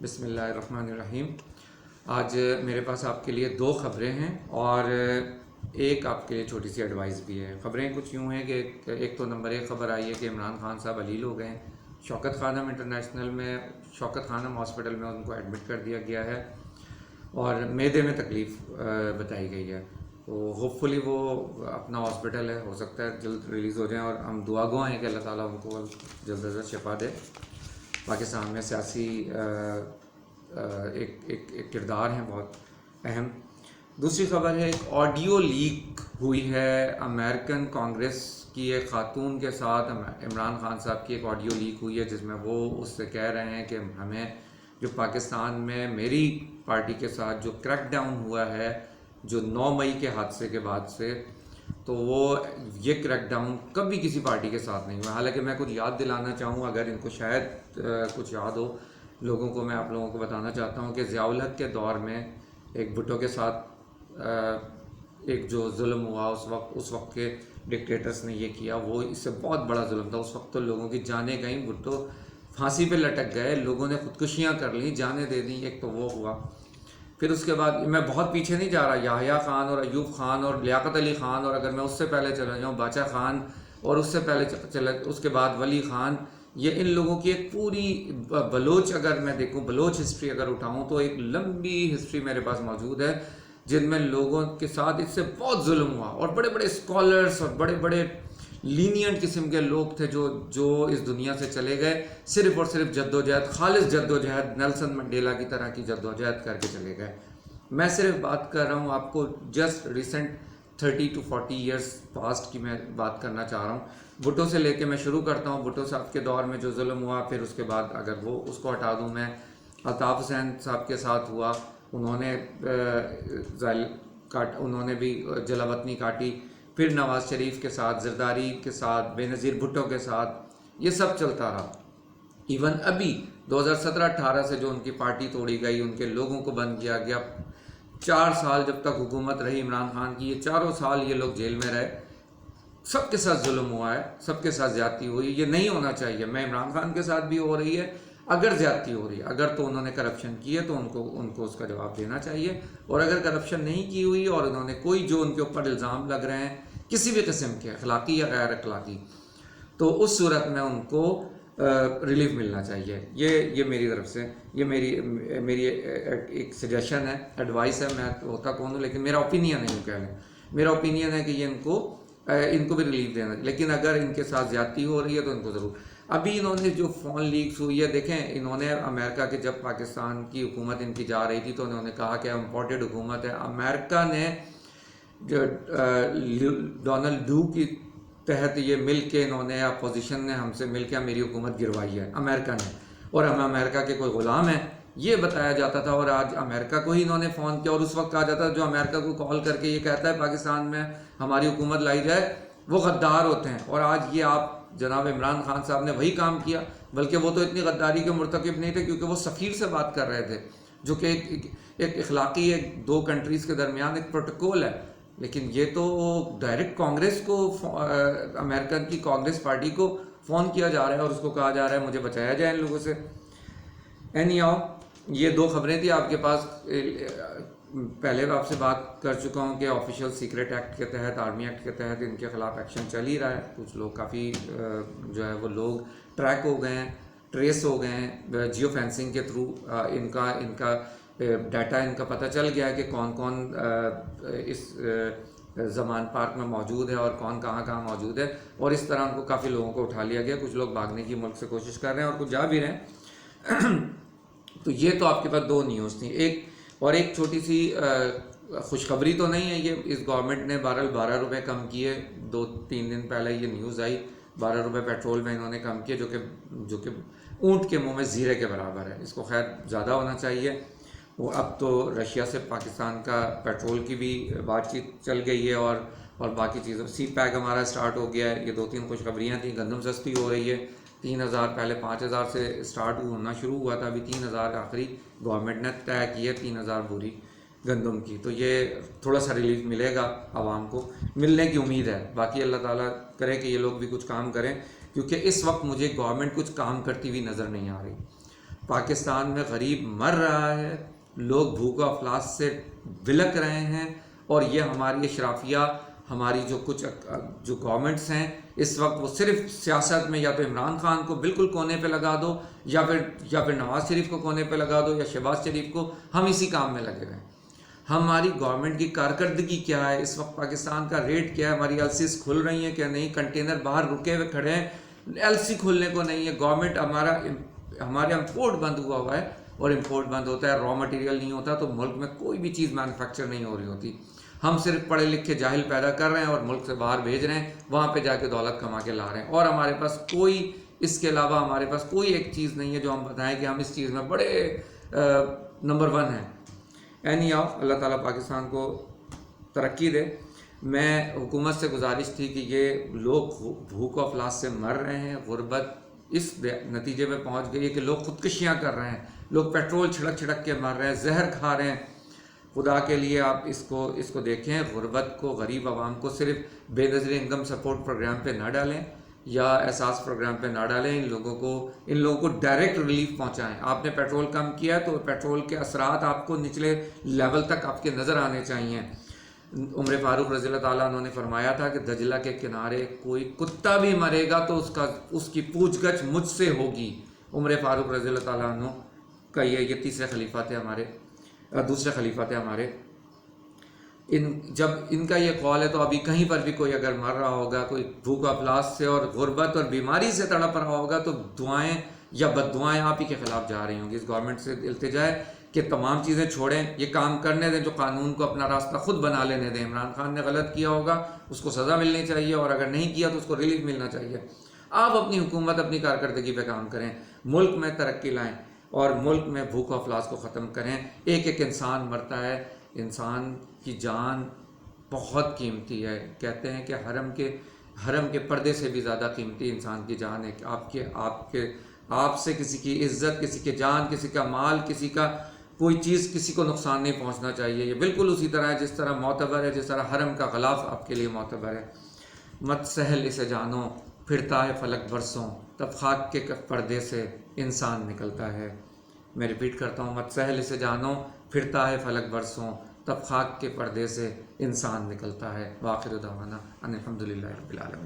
بسم اللہ الرحمن الرحیم۔ آج میرے پاس آپ کے لیے دو خبریں ہیں اور ایک آپ کے لیے چھوٹی سی ایڈوائس بھی ہے۔ خبریں کچھ یوں ہیں کہ ایک تو نمبر ایک خبر آئی ہے کہ عمران خان صاحب علیل ہو گئے ہیں۔ شوکت خانم انٹرنیشنل میں، شوکت خانم ہاسپٹل میں ان کو ایڈمٹ کر دیا گیا ہے اور معدے میں تکلیف بتائی گئی ہے۔ تو ہوپ فلی وہ اپنا ہاسپٹل ہے، ہو سکتا ہے جلد ریلیز ہو جائیں، اور ہم دعا گو ہیں کہ اللہ تعالیٰ ان کو جلد از جلد شفا دے۔ پاکستان میں سیاسی ایک کردار ہیں بہت اہم۔ دوسری خبر ہے، ایک آڈیو لیک ہوئی ہے امریکن کانگریس کی ایک خاتون کے ساتھ۔ عمران خان صاحب کی ایک آڈیو لیک ہوئی ہے جس میں وہ اس سے کہہ رہے ہیں کہ ہمیں جو پاکستان میں میری پارٹی کے ساتھ جو کریک ڈاؤن ہوا ہے جو 9 مئی کے حادثے کے بعد سے، تو وہ یہ کریک ڈاؤن کبھی کسی پارٹی کے ساتھ نہیں ہوا۔ حالانکہ میں کچھ یاد دلانا چاہوں، اگر ان کو شاید کچھ یاد ہو لوگوں کو، میں آپ لوگوں کو بتانا چاہتا ہوں کہ ضیاء الحق کے دور میں ایک بھٹو کے ساتھ ایک جو ظلم ہوا اس وقت کے ڈکٹیٹرز نے یہ کیا، وہ اس سے بہت بڑا ظلم تھا۔ اس وقت تو لوگوں کی جانیں گئیں، بھٹو پھانسی پہ لٹک گئے، لوگوں نے خودکشیاں کر لیں، جانیں دے دیں۔ ایک تو وہ ہوا، پھر اس کے بعد میں بہت پیچھے نہیں جا رہا، یحییٰ خان اور ایوب خان اور لیاقت علی خان، اور اگر میں اس سے پہلے چلا جاؤں باچا خان، اور اس سے پہلے اس کے بعد ولی خان، یہ ان لوگوں کی ایک پوری بلوچ، اگر میں دیکھوں بلوچ ہسٹری اگر اٹھاؤں تو ایک لمبی ہسٹری میرے پاس موجود ہے جن میں لوگوں کے ساتھ اس سے بہت ظلم ہوا، اور بڑے بڑے اسکالرس اور بڑے بڑے لینینٹ قسم کے لوگ تھے جو اس دنیا سے چلے گئے صرف اور صرف جدوجہد، خالص جدوجہد، نیلسن منڈیلا کی طرح کی جدوجہد کر کے چلے گئے۔ میں صرف بات کر رہا ہوں آپ کو just recent 30 to 40 years past کی میں بات کرنا چاہ رہا ہوں۔ بھٹو سے لے کے میں شروع کرتا ہوں، بھٹو صاحب کے دور میں جو ظلم ہوا، پھر اس کے بعد اگر وہ اس کو ہٹا دوں میں، الطاف حسین صاحب کے ساتھ ہوا، انہوں نے بھی جلا وطنی کاٹی، پھر نواز شریف کے ساتھ، زرداری کے ساتھ، بے نظیر بھٹو کے ساتھ، یہ سب چلتا رہا۔ ایون ابھی 2017-18 سے جو ان کی پارٹی توڑی گئی، ان کے لوگوں کو بند کیا گیا، 4 سال جب تک حکومت رہی عمران خان کی، یہ 4 سال یہ لوگ جیل میں رہے، سب کے ساتھ ظلم ہوا ہے، سب کے ساتھ زیادتی ہوئی، یہ نہیں ہونا چاہیے۔ میں عمران خان کے ساتھ بھی ہو رہی ہے، اگر زیادتی ہو رہی ہے، اگر تو انہوں نے کرپشن کی ہے تو ان کو اس کا جواب دینا چاہیے، اور اگر کرپشن نہیں کی ہوئی اور انہوں نے کوئی جو ان کے اوپر الزام لگ رہے ہیں کسی بھی قسم کے اخلاقی یا غیر اخلاقی، تو اس صورت میں ان کو ریلیف ملنا چاہیے۔ یہ میری طرف سے، یہ میری ایک سجیشن ہے، ایڈوائس ہے، میں ہوتا کون ہوں لیکن میرا اوپینین ہے، کہہ لیں میرا اوپینین ہے کہ یہ ان کو بھی ریلیف دینا، لیکن اگر ان کے ساتھ زیادتی ہو رہی ہے تو ان کو ضرور۔ ابھی انہوں نے جو فون لیکس ہوئی ہے، دیکھیں انہوں نے امریکہ کے، جب پاکستان کی حکومت ان کی جا رہی تھی تو انہوں نے کہا کہ امپورٹڈ حکومت ہے، امریکہ نے جو ڈونلڈ ڈو کی تحت یہ مل کے انہوں نے، اپوزیشن نے ہم سے مل کے میری حکومت گروائی ہے امریکہ نے، اور ہم امریکہ کے کوئی غلام ہیں یہ بتایا جاتا تھا، اور آج امریکہ کو ہی انہوں نے فون کیا، اور اس وقت کہا جاتا جو امریکہ کو کال کر کے یہ کہتا ہے پاکستان میں ہماری حکومت لائی جائے وہ غدار ہوتے ہیں۔ اور آج یہ آپ جناب عمران خان صاحب نے وہی کام کیا، بلکہ وہ تو اتنی غداری کے مرتکب نہیں تھے کیونکہ وہ سفیر سے بات کر رہے تھے، جو کہ ایک اخلاقی، ایک دو کنٹریز کے درمیان ایک پروٹوکول ہے، لیکن یہ تو ڈائریکٹ کانگریس کو، امریکن کی کانگریس پارٹی کو فون کیا جا رہا ہے اور اس کو کہا جا رہا ہے مجھے بچایا جائے ان لوگوں سے۔ اینی ہاؤ، یہ 2 خبریں تھیں آپ کے پاس۔ پہلے آپ سے بات کر چکا ہوں کہ آفیشیل سیکرٹ ایکٹ کے تحت، آرمی ایکٹ کے تحت ان کے خلاف ایکشن چل ہی رہا ہے۔ کچھ لوگ کافی جو ہے وہ لوگ ٹریک ہو گئے ہیں، ٹریس ہو گئے ہیں جیو فینسنگ کے تھرو، ان کا ڈیٹا ان کا پتہ چل گیا ہے کہ کون کون اس زمان پارک میں موجود ہے اور کون کہاں موجود ہے، اور اس طرح ان کو کافی لوگوں کو اٹھا لیا گیا۔ کچھ لوگ بھاگنے کی ملک سے کوشش کر رہے ہیں اور کچھ جا بھی رہے ہیں۔ تو یہ تو آپ کے پاس 2 نیوز تھیں۔ ایک چھوٹی سی خوشخبری تو نہیں ہے، یہ اس گورنمنٹ نے 12 روپے کم کیے، 2-3 دن پہلے یہ نیوز آئی، 12 روپے پیٹرول میں انہوں نے کم کیے، جو کہ اونٹ کے منہ میں زیرے کے برابر ہے۔ اس کو خیر زیادہ ہونا چاہیے۔ وہ اب تو رشیا سے پاکستان کا پیٹرول کی بھی بات چیت چل گئی ہے، اور باقی چیزوں، سی پیک ہمارا سٹارٹ ہو گیا ہے۔ یہ 2-3 خوشخبریاں تھیں۔ گندم سستی ہو رہی ہے، 3000 پہلے 5000 سے سٹارٹ ہونا شروع ہوا تھا، ابھی 3000 آخری گورنمنٹ نے طے کی ہے، 3000 بوری گندم کی۔ تو یہ تھوڑا سا ریلیف ملے گا عوام کو، ملنے کی امید ہے۔ باقی اللہ تعالیٰ کرے کہ یہ لوگ بھی کچھ کام کریں، کیونکہ اس وقت مجھے گورنمنٹ کچھ کام کرتی ہوئی نظر نہیں آ رہی۔ پاکستان میں غریب مر رہا ہے، لوگ بھوک و افلاس سے بلک رہے ہیں، اور یہ ہماری اشرافیہ، ہماری جو گورنمنٹس ہیں اس وقت، وہ صرف سیاست میں یا تو عمران خان کو بالکل کونے پہ لگا دو، یا پھر نواز شریف کو کونے پہ لگا دو، یا شہباز شریف کو، ہم اسی کام میں لگے ہوئے ہیں۔ ہماری گورنمنٹ کی کارکردگی کیا ہے اس وقت، پاکستان کا ریٹ کیا ہے، ہماری ایل سیز کھل رہی ہیں کہ نہیں، کنٹینر باہر رکے ہوئے کھڑے ہیں، ایل سی کھلنے کو نہیں ہے، گورنمنٹ ہمارے امپورٹ بند ہوا ہے، اور امپورٹ بند ہوتا ہے، را مٹیریل نہیں ہوتا تو ملک میں کوئی بھی چیز مینوفیکچر نہیں ہو رہی ہوتی۔ ہم صرف پڑھے لکھے جاہل پیدا کر رہے ہیں اور ملک سے باہر بھیج رہے ہیں، وہاں پہ جا کے دولت کما کے لا رہے ہیں، اور ہمارے پاس کوئی، اس کے علاوہ ہمارے پاس کوئی ایک چیز نہیں ہے جو ہم بتائیں کہ ہم اس چیز میں بڑے نمبر 1 ہیں۔ اینی آؤ، اللہ تعالیٰ پاکستان کو ترقی دے۔ میں حکومت سے گزارش تھی کہ یہ لوگ بھوک و افلاس سے مر رہے ہیں، غربت اس نتیجے پہ پہنچ گئی ہے کہ لوگ خودکشیاں کر رہے ہیں، لوگ پیٹرول چھڑک چھڑک کے مر رہے ہیں، زہر کھا رہے ہیں۔ خدا کے لیے آپ اس کو دیکھیں، غربت کو، غریب عوام کو صرف بے نظیر انکم سپورٹ پروگرام پہ نہ ڈالیں یا احساس پروگرام پہ نہ ڈالیں، ان لوگوں کو ڈائریکٹ ریلیف پہنچائیں۔ آپ نے پیٹرول کم کیا تو پیٹرول کے اثرات آپ کو نچلے لیول تک آپ کے نظر آنے چاہیے۔ عمر فاروق رضی اللہ تعالیٰ عنہ نے فرمایا تھا کہ دجلہ کے کنارے کوئی کتا بھی مرے گا تو اس کی پوچھ گچھ مجھ سے ہوگی۔ عمر فاروق رضی اللہ تعالیٰ عنہ کا یہ دوسرے خلیفہ تھے ہمارے۔ جب ان کا یہ قول ہے تو ابھی کہیں پر بھی کوئی اگر مر رہا ہوگا، کوئی بھوک و افلاس سے اور غربت اور بیماری سے تڑپ رہا ہوگا، تو دعائیں یا بد دعائیں آپ ہی کے خلاف جا رہی ہوں گی۔ اس گورنمنٹ سے التجا ہے کہ تمام چیزیں چھوڑیں، یہ کام کرنے دیں، جو قانون کو اپنا راستہ خود بنا لینے دیں۔ عمران خان نے غلط کیا ہوگا، اس کو سزا ملنی چاہیے، اور اگر نہیں کیا تو اس کو ریلیف ملنا چاہیے۔ آپ اپنی حکومت، اپنی کارکردگی پہ کام کریں، ملک میں ترقی لائیں، اور ملک میں بھوک و افلاس کو ختم کریں۔ ایک ایک انسان مرتا ہے، انسان کی جان بہت قیمتی ہے۔ کہتے ہیں کہ حرم کے پردے سے بھی زیادہ قیمتی انسان کی جان ہے۔ آپ سے کسی کی عزت، کسی کی جان، کسی کا مال، کسی کا کوئی چیز، کسی کو نقصان نہیں پہنچنا چاہیے۔ یہ بالکل اسی طرح ہے جس طرح معتبر ہے، جس طرح حرم کا غلاف آپ کے لیے معتبر ہے۔ مت سہل اسے جانو، پھرتا ہے فلک برسوں، تب خاک کے پردے سے انسان نکلتا ہے۔ میں ریپیٹ کرتا ہوں، مت سہل اسے جانو، پھرتا ہے فلک برسوں، تب خاک کے پردے سے انسان نکلتا ہے۔ وآخر دعوانا ان الحمد للہ رب العالمین۔